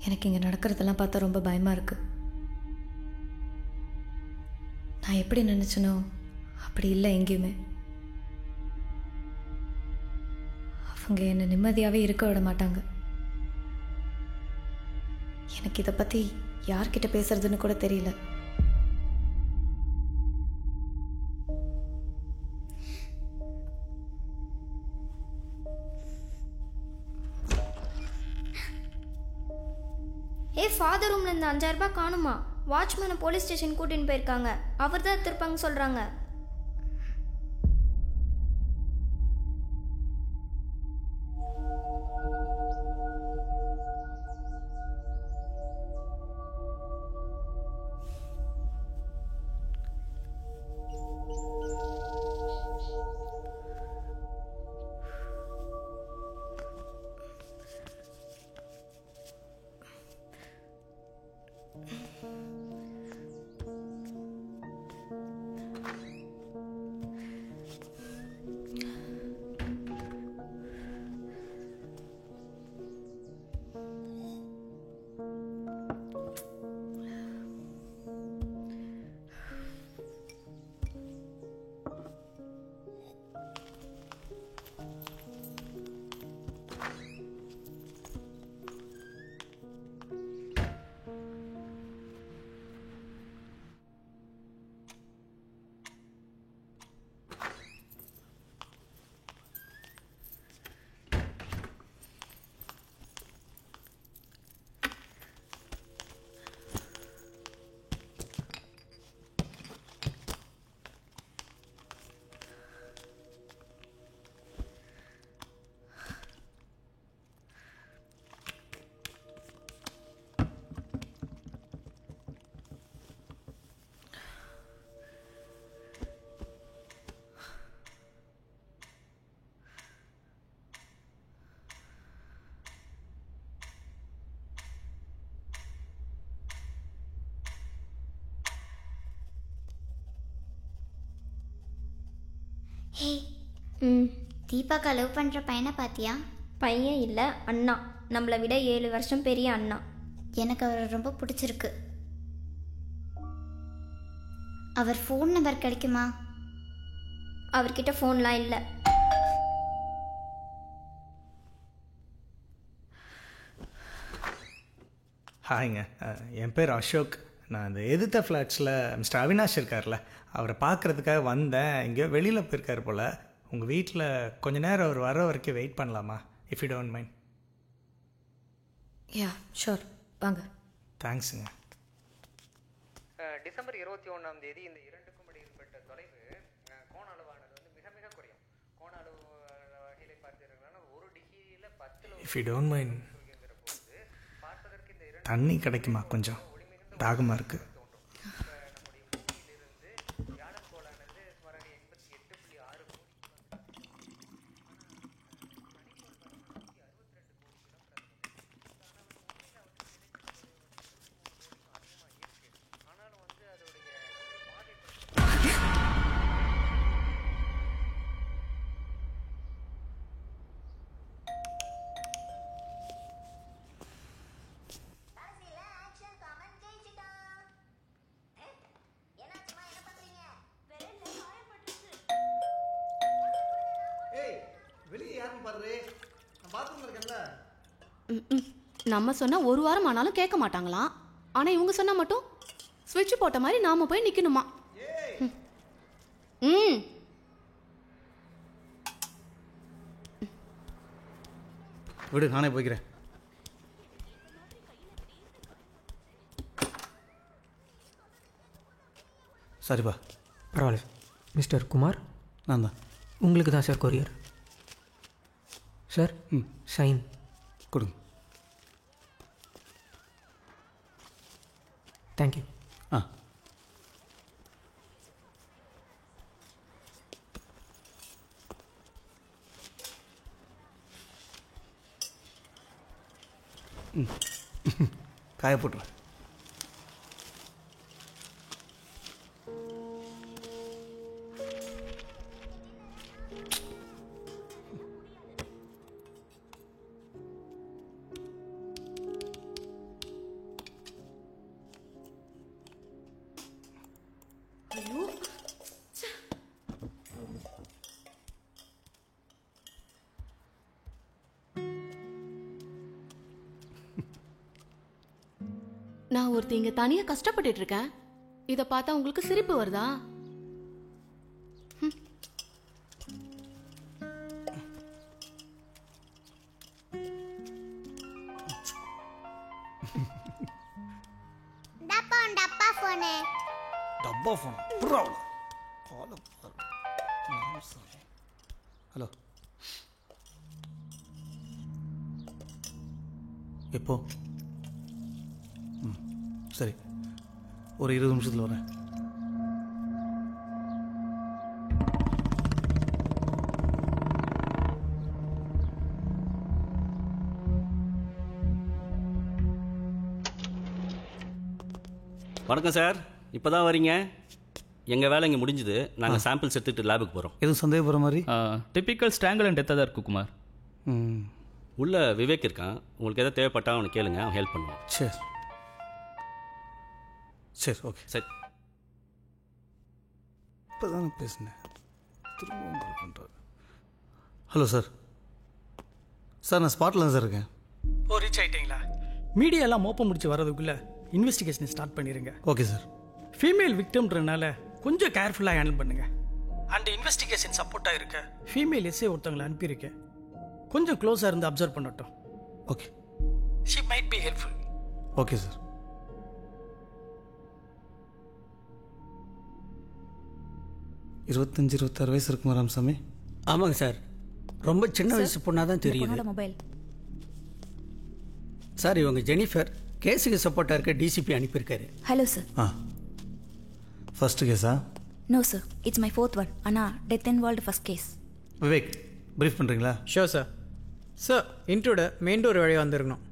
எனக்கு இங்கே நடக்கிறதெல்லாம் பார்த்தா ரொம்ப பயமாக இருக்குது. நான் எப்படி நினச்சனோ அப்படி இல்லை எங்கேயுமே. அவங்க என்னை நிம்மதியாகவே இருக்க விட மாட்டாங்க. எனக்கு இதை பற்றி யார்கிட்ட பேசுறதுன்னு கூட தெரியல. ஃபாதர் ரூம்ல இருந்து 5000 ரூபாய் காணுமா? வாட்ச்மேனை போலீஸ் ஸ்டேஷன் கூட்டின்னு போயிருக்காங்க. அவர் தான் திருப்பாங்க சொல்றாங்க. ஹே, தீபாக்கா லவ் பண்ணுற பையனை பார்த்தியா? பையன் இல்லை, அண்ணா. நம்மளை விட 7 வருஷம் பெரிய அண்ணா. எனக்கு அவரை ரொம்ப பிடிச்சிருக்கு. அவர் ஃபோன் நம்பர் கிடைக்குமா? அவர்கிட்ட ஃபோன்லாம் இல்லை. ஹாய்ங்க, என் பேர் அசோக். நான் இந்த எதிர்த்த ஃப்ளாட்ஸில் மிஸ்டர் அவினாஷ் இருக்கார்ல, அவரை பார்க்குறதுக்காக வந்தேன். இங்கே வெளியில் போயிருக்கார் போல். உங்கள் வீட்டில் கொஞ்ச நேரம் அவர் வர வரைக்கும் வெயிட் பண்ணலாமா? If you don't mind. Yeah sure, வாங்க. தேங்க்ஸுங்க. டிசம்பர் 21ஆம் தேதி இந்த இரண்டுக்கும் இடையில்பட்ட தொலைவு கோண அளவானது மிக மிக குறையும். கோண அளவு வகையில் பார்த்தீங்கன்னா 1 டிகிரியில் 10 இஃப் யூ டோன்ட் மைண்ட், தண்ணி கிடைக்குமா? கொஞ்சம் தாகமாக இருக்குது. நம்ம சொன்னால் 1 வாரம் ஆனாலும் கேட்க மாட்டாங்களாம். ஆனால் இவங்க சொன்னால் மட்டும் ஸ்விட்ச் போட்ட மாதிரி நாம் போய் நிற்கணுமா? விடு, நானே போய்க்கிறேன். சரிப்பா, பரவாயில்ல. மிஸ்டர் குமார், நான் தான். உங்களுக்கு தான் சார் கொரியர். சார், சைன் கொடுங்க. தேங்க்யூ. ஆ, காய போட்டுருவேன். நான் ஒருத்தி இங்க தனியா கஷ்டப்பட்டுட்டு இருக்கேன். இத பார்த்தா உங்களுக்கு சிரிப்பு வருதா? டப்பா ஃபோனு. டப்பா ஃபோன் புறாவல. ஹலோ, எப்போ? சரி, ஒரு 20 நிமிஷத்தில் வரேன். வணக்கம் சார், இப்போ தான் வரீங்க? எங்கள் வேலை இங்கே முடிஞ்சுது. நாங்கள் சாம்பிள்ஸ் எடுத்துகிட்டு லேபுக்கு போகிறோம். எதுவும் சந்தேகப்படுற மாதிரி? டிப்பிக்கல் ஸ்ட்ராங்கிள் அண்ட் டெத்தாக தான் இருக்கு குமார். உள்ள விவேக் இருக்கான். உங்களுக்கு எதாவது தேவைப்பட்டா அவனை கேளுங்க, அவன் ஹெல்ப் பண்ணுவான். சரி சரி, ஓகே. சரி, இப்போ தானே பேசினேன், திரும்பவும் கால் பண்ணுறாரு. Hello sir. சார், நான் ஸ்பாட்டில் தான் சார் இருக்கேன். ஓ, ரீச் ஆகிட்டீங்களா? மீடியாலாம் மோப்பம் முடிச்சு வர்றதுக்குள்ளே இன்வெஸ்டிகேஷனை ஸ்டார்ட் பண்ணிடுங்க. Okay sir. ஃபீமேல் விக்டம்ன்றனால கொஞ்சம் கேர்ஃபுல்லாக ஹேண்டில் பண்ணுங்கள். அண்ட் இன்வெஸ்டிகேஷன் சப்போர்ட்டாக இருக்க ஃபீமேல் எஸ்ஏ ஒருத்தவங்களை அனுப்பியிருக்கேன். கொஞ்சம் க்ளோஸாக இருந்து அப்சர்வ் பண்ணட்டும். Okay. She might be helpful. Okay sir. 25-26 வயசு இருக்குமா ராமசாமி? ஆமாங்க சார், ரொம்ப சின்ன வயசு பொண்ணாக தான் தெரியுது. மொபைல் சார், இவங்க ஜெனிஃபர் கேஸுக்கு சப்போர்ட்டாக இருக்க டிசிபி அனுப்பியிருக்காரு. Hello sir. ஃபர்ஸ்ட் கேஸா? No sir, it's my 4th one. அண்ணா, death involved first case. Vivek, brief பண்ணுறீங்களா? Sure sir. Sir, intruder main door வழியாக வந்துருக்கணும்.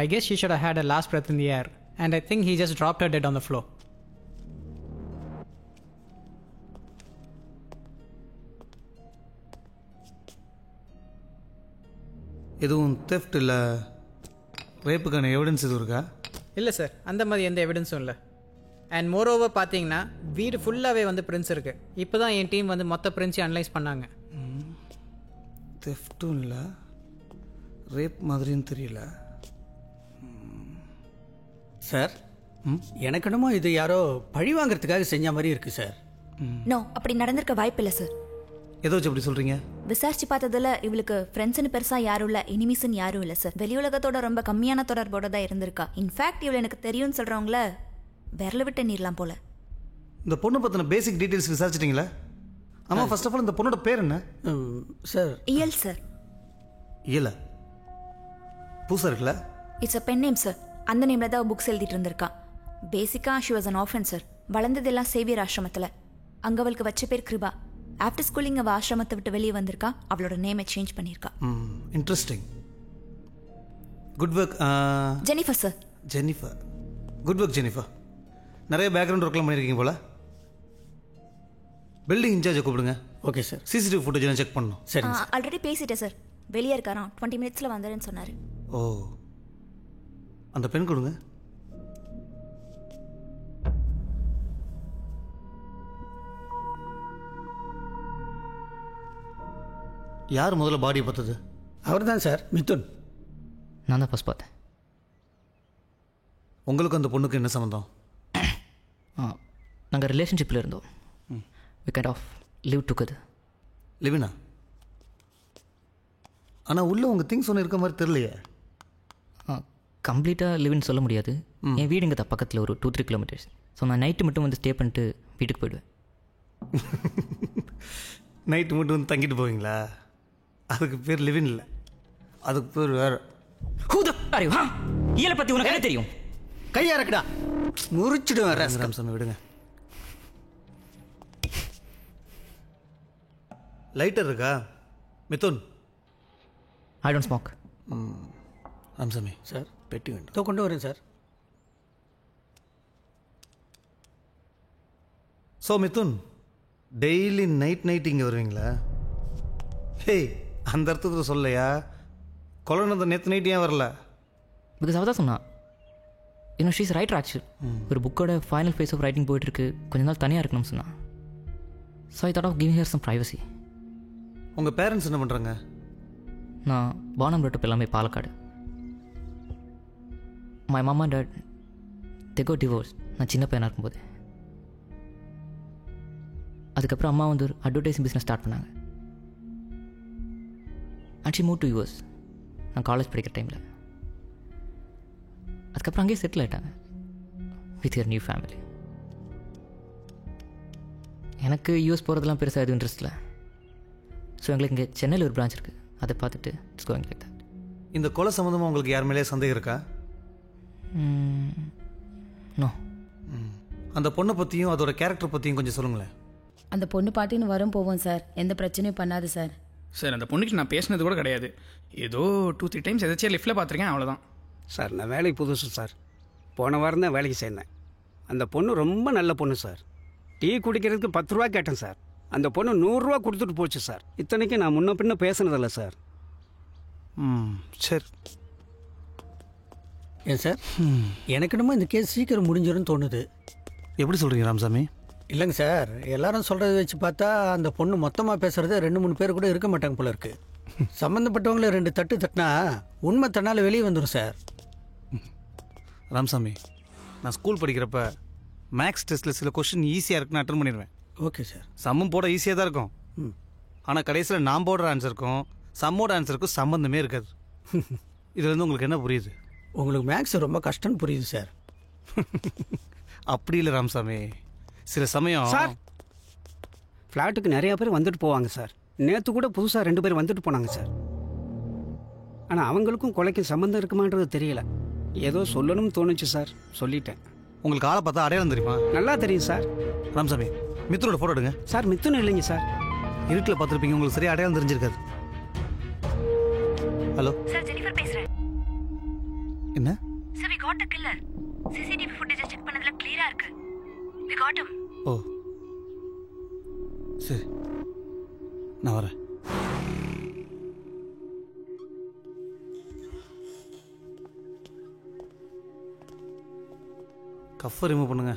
I guess she should have had her last breath in the air, and I think he just dropped her dead on the floor. எதுவும் theft இல்லை ரேப்புக்கான evidence எதுவும் இருக்கா? இல்லை sir, அந்த மாதிரி எந்த எவிடன்ஸும் இல்லை. அண்ட் மோர் ஓவர் பார்த்தீங்கன்னா வீடு ஃபுல்லாகவே வந்து பிரிண்ட்ஸ் இருக்குது. இப்போ தான் என் டீம் வந்து மொத்த பிரிண்ட்ஸையும் அனலைஸ் பண்ணாங்க. தெஃப்ட்டும் இல்லை, ரேப் மாதிரியும் தெரியல. சார், எனக்கு என்னமோ இது யாரோ பழி வாங்குறதுக்காக செஞ்ச மாதிரி இருக்கு சார். நோ, அப்படி நடந்திருக்க வாய்ப்பு இல்லை சார். எதை வச்சு அப்படி சொல்கிறீங்க? விசாரிச்சு பார்த்ததுல இவளுக்கு ஃப்ரெண்ட்ஸ்னு பெருசாக யாரும் இல்லை, எனிமீஸ்ன்னு யாரும் இல்லை சார். வெளி உலகத்தோட ரொம்ப கம்மியான தொடர்போட தான் இருந்திருக்கா. இன்ஃபேக்ட் இவள் எனக்கு தெரியும்னு சொல்கிறவங்கள விரல விட்டு நீரலாம் போல. இந்த பொண்ணு பற்றின பேசிக் டீட்டெயில்ஸ் விசாரிச்சிட்டிங்களா? ஆமாம், ஃபர்ஸ்ட் ஆஃப் ஆல் இந்த பொண்ணோட பேர் என்ன? சார், இயல் சார். இயல பூசா இருக்குல்ல? It's a pen name sir. அந்த நேமில் தான் புக்ஸ் எழுதிட்டு இருந்திருக்கா. பேசிக்காக she was an orphan sir. வளர்ந்ததெல்லாம் சேவியர் ஆசிரமத்தில். அங்கே அவளுக்கு வச்ச பேர் கிருபா. ஆஃப்டர் ஸ்கூலிங் அவள் ஆசிரமத்தை விட்டு வெளியே வந்திருக்கா. அவளோட நேமை சேஞ்ச் பண்ணியிருக்கா. Interesting. Good work Jennifer sir. Jennifer, good work Jennifer. நிறைய பேக்ரவுண்ட் ஒர்க்லாம் பண்ணியிருக்கீங்க போல. பில்டிங் இன்சார்ஜை கூப்பிடுங்க. Okay sir. CCTV footage check பண்ணணும். சரி, ஆல்ரெடி பேசிட்டேன் சார். வெளியே இருக்காராம். 20 மினிட்ஸில் வந்துடுன்னு சொன்னார். ஓ, அந்த பெண் கொடுங்க. யார் முதல்ல பாடியை பார்த்தது? அவர் தான் சார், மிதுன். நான் தான் ஃபஸ்ட் பார்த்தேன். உங்களுக்கு அந்த பொண்ணுக்கு என்ன சம்மந்தம்? நாங்கள் ரிலேஷன்ஷிப்பில் இருந்தோம். We kind of live together. லிவினா? ஆனால் உள்ள உங்கள் திங்ஸ் ஒன்று இருக்க மாதிரி தெரியலையே. கம்ப்ளீட்டாக லிவ்னு சொல்ல முடியாது. என் வீடு இங்கே தான் பக்கத்தில் ஒரு 2-3 கிலோமீட்டர்ஸ். ஸோ நான் நைட்டு மட்டும் வந்து ஸ்டே பண்ணிட்டு வீட்டுக்கு போயிடுவேன். நைட்டு மட்டும் வந்து தங்கிட்டு போவீங்களா? அதுக்கு பேர் லிவின் இல்லை, அதுக்கு பேர் வேறு. இயலை பற்றி உனக்கு என்ன தெரியும்? கையா இருக்குடா, முறிச்சிடுவேன். ராமசாமி விடுங்க. லைட்டர் இருக்கா Mithun? I don't smoke. Ramasamy sir, பெட்டி வேண்டும். இதோ கொண்டு வரேன் sir. So Mithun, daily night இங்கே வருவீங்களா? ஹேய், அந்த அர்த்தத்தில் சொல்லையா? கொலை நடந்த நேற்று நைட் ஏன் வரல? பிகாஸ் அவள் தான் சொன்னான். இன்னும் ஷீஸ் ரைட்டர் ஆக்சுவல். ஒரு புக்கோட ஃபைனல் ஃபேஸ் ஆஃப் ரைட்டிங் போயிட்டுருக்கு, கொஞ்ச நாள் தனியாக இருக்கணும்னு சொன்னான். So I thought of giving her some privacy. உங்கள் பேரண்ட்ஸ் என்ன பண்ணுறாங்க? நான் பானம் ரோட்டப் எல்லாமே பாலக்காடு. மை மாமா டாட் தெகோ டிவோர்ஸ் நான் சின்ன பையனாக இருக்கும்போது. அதுக்கப்புறம் அம்மா வந்து ஒரு அட்வர்டைஸிங் பிஸ்னஸ் ஸ்டார்ட் பண்ணாங்க. And she move to US நான் காலேஜ் படிக்கிற டைமில். அதுக்கப்புறம் அங்கேயே செட்டில் ஆகிட்டாங்க வித் யர் நியூ ஃபேமிலி. எனக்கு யூஎஸ் போகிறதுலாம் பெருசாக எதுவும் இன்ட்ரெஸ்ட் இல்லை. ஸோ எங்களுக்கு இங்கே சென்னையில் ஒரு பிரான்ச் இருக்குது, அதை பார்த்துட்டு இட்ஸ் கோயிங் லைக் தட். இந்த கொலை சம்மந்தமாக உங்களுக்கு யார் மேலேயே சந்தேகம் இருக்கா? நோ. அந்த பொண்ணை பற்றியும் அதோட கேரக்டர் பற்றியும் கொஞ்சம் சொல்லுங்களேன். அந்த பொண்ணு பாட்டின்னு வரும் போவோம் சார், எந்த பிரச்சனையும் பண்ணாது சார். சார் அந்த பொண்ணுக்கு நான் பேசினது கூட கிடையாது. ஏதோ 2-3 டைம்ஸ் எதாச்சியாக லிஃப்ட்டில் பார்த்துருக்கேன், அவ்வளோதான். சார் நான் வேலைக்கு புதுசு சார், போன வாரம் தான் வேலைக்கு சேர்ந்தேன். அந்த பொண்ணு ரொம்ப நல்ல பொண்ணு சார். டீ குடிக்கிறதுக்கு 10 ரூபா கேட்டேன் சார், அந்த பொண்ணு 100 ரூபா கொடுத்துட்டு போச்சு சார். இத்தனைக்கு நான் முன்ன பின்ன பேசினதில்ல சார். சரி. ஏன் சார், எனக்கு என்னமோ இந்த கேஸ் சீக்கிரம் முடிஞ்சிடும் தோணுது. எப்படி சொல்கிறீங்க ராமசாமி? இல்லைங்க சார், எல்லாரும் சொல்கிறத வச்சு பார்த்தா அந்த பொண்ணு மொத்தமாக பேசுகிறத 2-3 பேர் கூட இருக்க மாட்டாங்க போல இருக்கு. சம்மந்தப்பட்டவங்கள 2 தட்டு தட்டினா உண்மை தன்னால் வெளியே வந்துடும் சார். ராமசாமி, நான் ஸ்கூல் படிக்கிறப்ப மேக்ஸ் டெஸ்ட்டில் சில கொஸ்டின் ஈஸியாக இருக்குன்னு அட்டன் பண்ணிடுவேன். Okay sir. சம்மம் போட ஈஸியாக தான் இருக்கும், ஆனால் கடைசியில் நான் போடுற ஆன்சருக்கும் சம்மோட ஆன்சருக்கும் சம்மந்தமே இருக்காது. இதுலேருந்து உங்களுக்கு என்ன புரியுது? உங்களுக்கு மேக்ஸ் ரொம்ப கஷ்டம்னு புரியுது சார். அப்படி இல்லை ராமசாமி, சில சமயம் சார் ஃப்ளாட்டுக்கு நிறையா பேர் வந்துட்டு போவாங்க சார். நேற்று கூட புதுசாக 2 பேர் வந்துட்டு போனாங்க சார். ஆனால் அவங்களுக்கும் கொலைக்கும் சம்மந்தம் இருக்குமான்றது தெரியல. ஏதோ சொல்லணும்னு தோணுச்சு சார், சொல்லிட்டேன். உங்களுக்கு ஆளை பார்த்தா அடையாளம் தெரியுமா? நல்லா தெரியும் சார். ராமசாமி, மித்துனோட ஃபோட்டோ எடுங்க. சார் மித்துன்னு இல்லைங்க சார். இருட்டில் பார்த்துருப்பீங்க, உங்களுக்கு சரியா அடையாளம் தெரிஞ்சிருக்காது. ஹலோ சார், ஜெனிஃபர் பேசுறேன். என்ன sir, we got the killer. CCTV footage check பண்ணதுல கிளியரா இருக்கு. We got him. ஓ சரி, நான் வரேன். கஃபை ரிமூவ் பண்ணுங்க.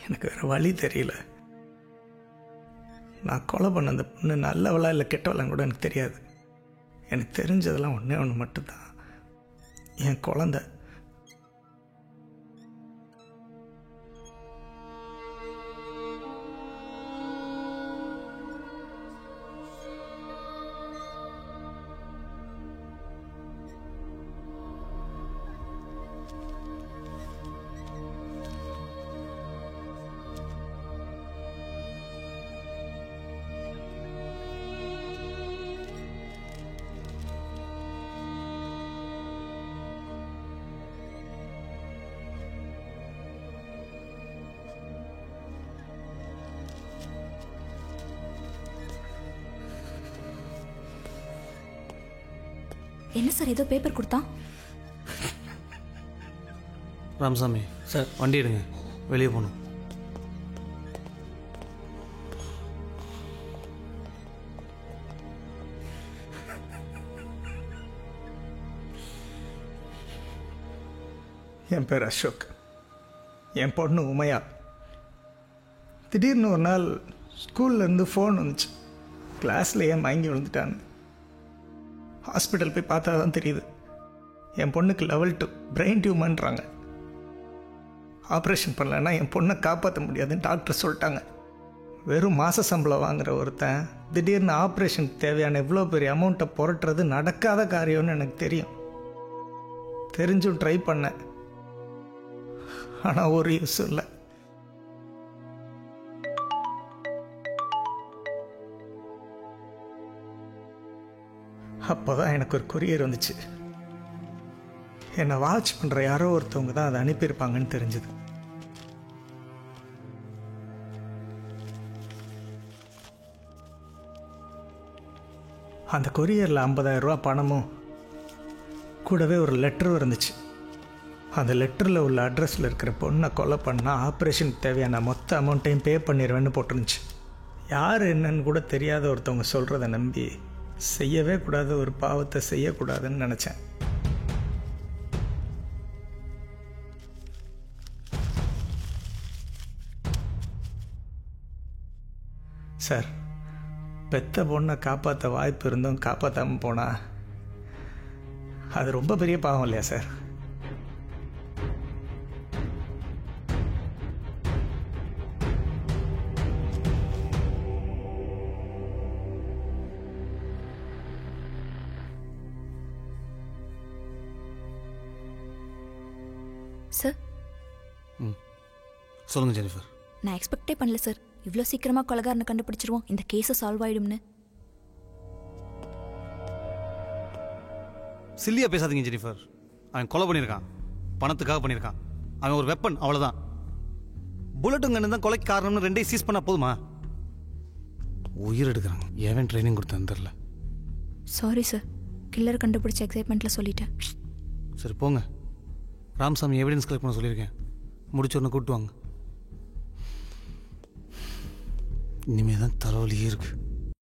எனக்கு வேறு வழி தெரியல. நான் கொலை பண்ண அந்த பொண்ணு நல்லவளா இல்லை கெட்டவளான்னு கூட எனக்கு தெரியாது. எனக்கு தெரிஞ்சதெல்லாம் ஒன்றே ஒன்று மட்டும்தான், என் குழந்தை. என்ன சார் ஏதோ பேப்பர் கொடுத்தான்? ராமசாமி சார், வண்டி எடுங்க, வெளியே போகணும். என் பேர் அசோக், என் பொண்ணு உமையா. திடீர்னு ஒரு நாள் ஸ்கூல்லேருந்து ஃபோன் வந்துச்சு, கிளாஸில் ஏன் மயங்கி விழுந்துட்டான்னு. ஹாஸ்பிட்டல் போய் பார்த்தா தான் தெரியுது, என் பொண்ணுக்கு level 2 பிரெயின் டியூமர்ன்றாங்க. ஆப்ரேஷன் பண்ணலன்னா என் பொண்ணை காப்பாற்ற முடியாதுன்னு டாக்டர் சொல்லிட்டாங்க. வெறும் மாத சம்பளம் வாங்குகிற ஒருத்தன் திடீர்னு ஆப்ரேஷனுக்கு தேவையான எவ்வளோ பெரிய அமௌண்ட்டை புரட்டுறது நடக்காத காரியம்னு எனக்கு தெரியும். தெரிஞ்சும் ட்ரை பண்ணேன், ஆனால் ஒரு யூஸ் இல்லை. அப்போ தான் எனக்கு ஒரு கொரியர் வந்துச்சு. என்னை வாட்ச் பண்ணுற யாரோ ஒருத்தவங்க தான் அதை அனுப்பியிருப்பாங்கன்னு தெரிஞ்சுது. அந்த கொரியரில் 50,000 ரூபா பணமும் கூடவே ஒரு லெட்டரும் இருந்துச்சு. அந்த லெட்டரில் உள்ள அட்ரஸில் இருக்கிற பொண்ணை கொலை பண்ணால் ஆப்ரேஷனுக்கு தேவையான மொத்த அமௌண்ட்டையும் பே பண்ணிடுவேன்னு போட்டுருந்துச்சு. யார் என்னன்னு கூட தெரியாத ஒருத்தவங்க சொல்கிறத நம்பி செய்யவே கூடாத ஒரு பாவத்தை செய்யக்கூடாதுன்னு நினச்சேன். சார், பெத்த பொண்ணை காப்பாற்ற வாய்ப்பு இருந்தும் காப்பாற்றாமல் போனா அது ரொம்ப பெரிய பாவம் இல்லையா சார்? சார், சொல்லுங்கள் ஜெனிஃபர். நான் எக்ஸ்பெக்டே பண்ணல சார், இவ்வளோ சீக்கிரமாக கொலைகாரனை கண்டுபிடிச்சிருவோம், இந்த கேஸை சால்வ் ஆகிடும்னு. சில்லியாக பேசாதீங்க ஜெனிஃபர். அவன் கொலை பண்ணியிருக்கான், பணத்துக்காக பண்ணியிருக்கான். அவன் ஒரு வெப்பன், அவ்வளோதான். புல்லட்டும் கண்ணு தான் கொலைக்கு காரணம்னு ரெண்டையும் சீஸ் பண்ணால் போதுமா? உயிர் எடுக்கிறாங்க. ஏன் ட்ரைனிங் கொடுத்தேன்னு தெரில. சாரி சார், கில்லர் கண்டுபிடிச்ச எக்ஸைட்மெண்ட்டில் சொல்லிட்டேன். சரி போங்க. ராமசாமி எவிடன்ஸ் கலெக்ட் பண்ண சொல்லியிருக்கேன். முடிச்ச உடனே கூப்பிட்டு வாங்க. இனிமே தான் தலைவலியே இருக்குது.